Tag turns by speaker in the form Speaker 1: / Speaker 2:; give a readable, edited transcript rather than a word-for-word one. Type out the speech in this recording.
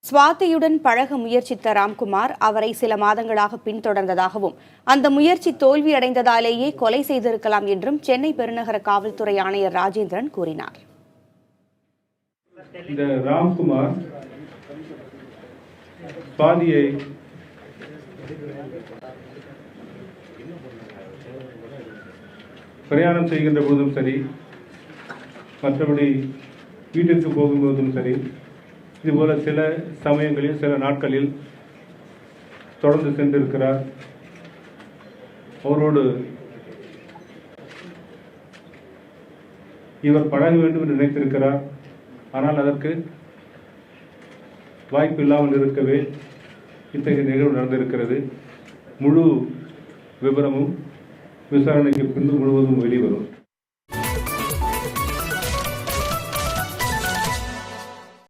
Speaker 1: சுவாதியுடன் பழக முயற்சித்த ராம்குமார் அவரை சில மாதங்களாக பின்தொடர்ந்ததாகவும் அந்த முயற்சி தோல்வியடைந்ததாலேயே கொலை செய்திருக்கலாம் என்றும் சென்னை பெருநகர காவல்துறை ஆணையர் ராஜேந்திரன் கூறினார்.
Speaker 2: இந்த ராம்குமார் சுவாதியை பிரயாணம் செய்கின்ற போதும் சரி, மற்றபடி வீட்டிற்கு போகும்போதும் சரி, இதுபோல சில சமயங்களில் சில நாட்களில் தொடர்ந்து சென்றிருக்கிறார். அவரோடு இவர் பழக வேண்டும் என்று நினைத்திருக்கிறார். ஆனால் அதற்கு வாய்ப்பு இல்லாமல் இருக்கவே இத்தகைய நிகழ்வு நடந்திருக்கிறது. முழு விவரமும் விசாரணைக்கு பின்பு முழுவதும் வெளிவரும்.